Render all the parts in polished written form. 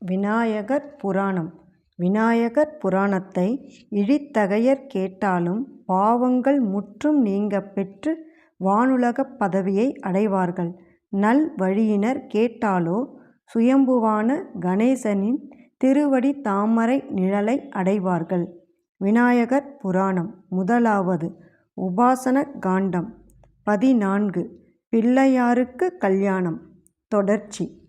விநாயகர் புராணம். விநாயகர் புராணத்தை இழித்தகையர் கேட்டாலும் பாவங்கள் முற்றும் நீங்கப் பெற்று வானுலகப் பதவியை அடைவார்கள். நல் வழியினர் கேட்டாலோ சுயம்புவான கணேசனின் திருவடி தாமரை நிழலை அடைவார்கள். விநாயகர் புராணம். முதலாவது உபாசன காண்டம். 14. பிள்ளையாருக்கு கல்யாணம். தொடர்ச்சி.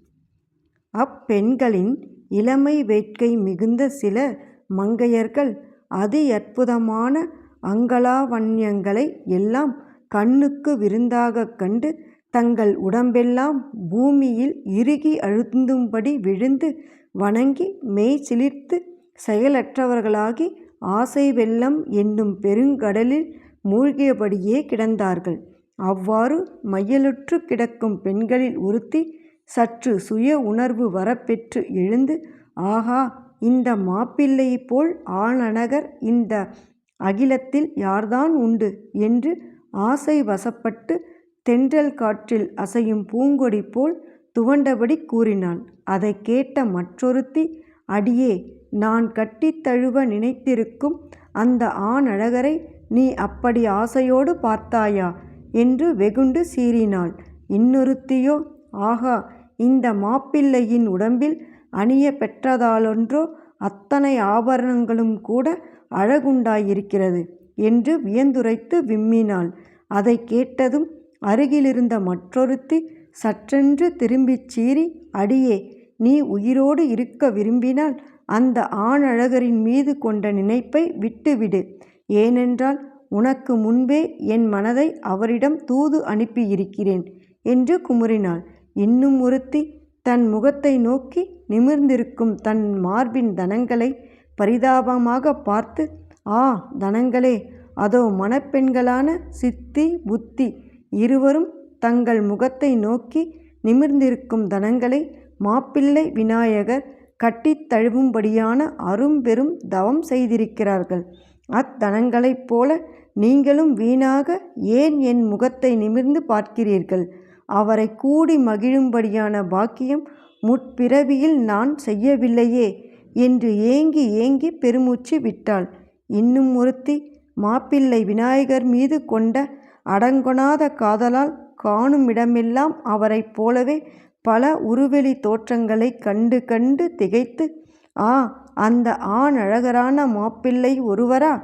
அப்பெண்களின் இளமை வேட்கை மிகுந்த சில மங்கையர்கள் அதி அற்புதமான அங்கலாவண்யங்களை எல்லாம் கண்ணுக்கு விருந்தாகக் கண்டு தங்கள் உடம்பெல்லாம் பூமியில் இறுகி அழுந்தும்படி விழுந்து வணங்கி மெய் சிலிர்த்து செயலற்றவர்களாகி ஆசை வெள்ளம் என்னும் பெருங்கடலில் மூழ்கியபடியே கிடந்தார்கள். அவ்வாறு மையலுற்று கிடக்கும் பெண்களில் ஒருத்தி சற்று சுய உணர்வு வரப்பெற்று எழுந்து, ஆகா, இந்த மாப்பிள்ளையைப் போல் ஆணழகர் இந்த அகிலத்தில் யார்தான் உண்டு என்று ஆசை வசப்பட்டு தென்றல் காற்றில் அசையும் பூங்கொடி போல் துவண்டபடி கூறினாள். அதைக் கேட்ட மற்றொருத்தி, அடியே, நான் கட்டித் தழுவ நினைத்திருக்கும் அந்த ஆணழகரை நீ அப்படி ஆசையோடு பார்த்தாயா என்று வெகுண்டு சீறினாள். இன்னொருத்தியோ, ஆகா, இந்த மாப்பிள்ளையின் உடம்பில் அணிய பெற்றதாலொன்றோ அத்தனை ஆபரணங்களும் கூட அழகுண்டாயிருக்கிறது என்று வியந்துரைத்து விம்மினாள். அதை கேட்டதும் அருகிலிருந்த மற்றொருத்தி சற்றென்று திரும்பிச் சீறி, அடியே, நீ உயிரோடு இருக்க விரும்பினால் அந்த ஆணழகரின் மீது கொண்ட நினைப்பை விட்டுவிடு. ஏனென்றால் உனக்கு முன்பே என் மனதை அவரிடம் தூது அனுப்பியிருக்கிறேன் என்று குமுறினாள். இன்னும் ஒருத்தி தன் முகத்தை நோக்கி நிமிர்ந்திருக்கும் தன் மார்பின் தனங்களை பரிதாபமாக பார்த்து, ஆ தனங்களே, அதோ மணப்பெண்களான சித்தி புத்தி இருவரும் தங்கள் முகத்தை நோக்கி நிமிர்ந்திருக்கும் தனங்களை மாப்பிள்ளை விநாயகர் கட்டித் தழுவும்படியான அரும்பெரும் தவம் செய்திருக்கிறார்கள். அத்தனங்களைப் போல நீங்களும் வீணாக ஏன் என் முகத்தை நிமிர்ந்து பார்க்கிறீர்கள்? அவரை கூடி மகிழும்படியான பாக்கியம் முற்பிறவியில் நான் செய்யவில்லையே என்று ஏங்கி ஏங்கி பெருமூச்சு விட்டாள். இன்னும் ஒருத்தி மாப்பிள்ளை விநாயகர் மீது கொண்ட அடங்கொணாத காதலால் காணுமிடமெல்லாம் அவரைப் போலவே பல உருவெளி தோற்றங்களை கண்டு கண்டு திகைத்து, ஆ, அந்த ஆணழகரான மாப்பிள்ளை ஒருவரா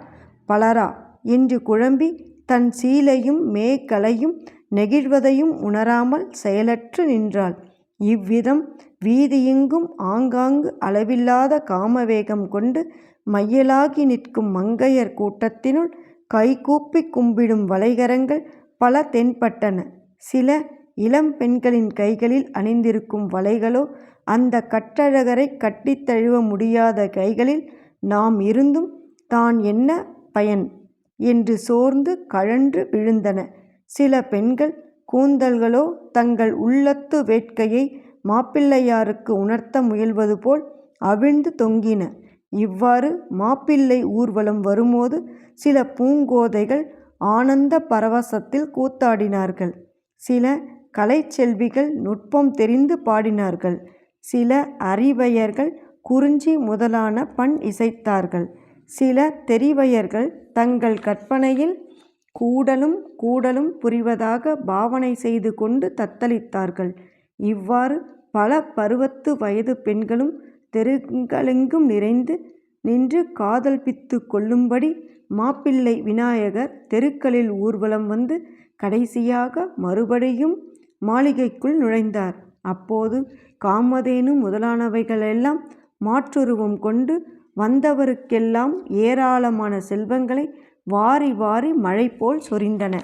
பலரா என்று குழம்பி தன் சீலையும் மேகலையும் நெகிழ்வதையும் உணராமல் செயலற்று நின்றாள். இவ்விதம் வீதியெங்கும் ஆங்காங்கு அளவில்லாத காமவேகம் கொண்டு மையலாகி நிற்கும் மங்கையர் கூட்டத்தினுள் கைகூப்பி கும்பிடும் வளைகரங்கள் பல தென்பட்டன. சில இளம் பெண்களின் கைகளில் அணிந்திருக்கும் வளைகளோ அந்த கட்டழகரை கட்டித் தழுவ முடியாத கைகளில் நாம் இருந்தும் தான் என்ன பயன் என்று சோர்ந்து கழன்று விழுந்தன. சில பெண்கள் கூந்தல்களோ தங்கள் உள்ளத்து வேட்கையை மாப்பிள்ளையாருக்கு உணர்த்த முயல்வது போல் அவிழ்ந்து தொங்கின. இவ்வாறு மாப்பிள்ளை ஊர்வலம் வரும்போது சில பூங்கோதைகள் ஆனந்த பரவசத்தில் கூத்தாடினார்கள். சில கலைச்செல்விகள் நுட்பம் தெரிந்து பாடினார்கள். சில அறிவயர்கள் குறிஞ்சி முதலான பண் இசைத்தார்கள். சில தெரிவயர்கள் தங்கள் கற்பனையில் கூடலும் புரிவதாக பாவனை செய்து கொண்டு தத்தளித்தார்கள். இவ்வாறு பல பருவத்து வயது பெண்களும் தெருங்களெங்கும் நிறைந்து நின்று காதல் பித்து கொள்ளும்படி மாப்பிள்ளை விநாயகர் தெருக்களில் ஊர்வலம் வந்து கடைசியாக மறுபடியும் மாளிகைக்குள் நுழைந்தார். அப்போது காமதேனு முதலானவைகளெல்லாம் மாற்றுருவம் கொண்டு வந்தவருக்கெல்லாம் ஏராளமான செல்வங்களை வாரி வாரி மழை போல் சொரிந்தன.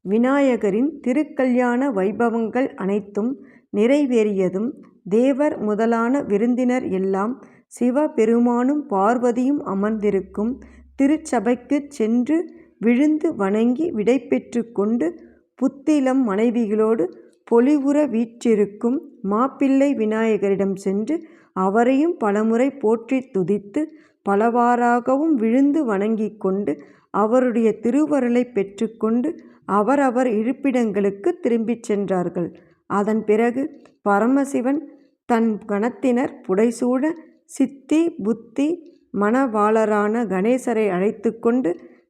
விநாயகரின் திருக்கல்யாண வைபவங்கள் அனைத்தும் நிறைவேறியதும் தேவர் முதலான விருந்தினர் எல்லாம் சிவபெருமானும் பார்வதியும் அமர்ந்திருக்கும் திருச்சபைக்குச் சென்று விழுந்து வணங்கி விடை பெற்று கொண்டு புத்திளம் மனைவிகளோடு பொலிவுற வீற்றிருக்கும் மாப்பிள்ளை விநாயகரிடம் சென்று அவரையும் பலமுறை போற்றி துதித்து பலவாறாகவும் விழுந்து வணங்கி கொண்டு அவருடைய திருவருளை பெற்றுக்கொண்டு அவரவர் இருப்பிடங்களுக்கு திரும்பிச் சென்றார்கள். அதன் பிறகு பரமசிவன் தன் கணத்தினர் புடைசூழ சித்தி புத்தி மணவாளரான கணேசரை அழைத்து கொண்டு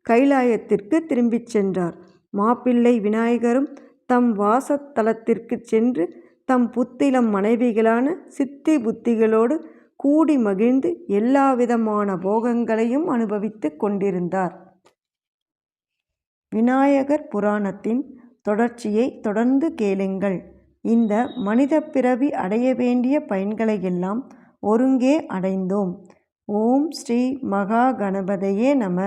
கைலாயத்திற்கு திரும்பிச் சென்றார். மாப்பிள்ளை விநாயகரும் தம் வாசத்தலத்திற்கு சென்று தம் புத்திளம் மனைவிகளான சித்தி புத்திகளோடு கூடி மகிழ்ந்து எல்லாவிதமான போகங்களையும் அனுபவித்து கொண்டிருந்தார். விநாயகர் புராணத்தின் தொடர்ச்சியை தொடர்ந்து கேளுங்கள். இந்த மனித பிறவி அடைய வேண்டிய பயன்களையெல்லாம் ஒருங்கே அடைந்தோம். ஓம் ஸ்ரீ மகா கணபதையே நம.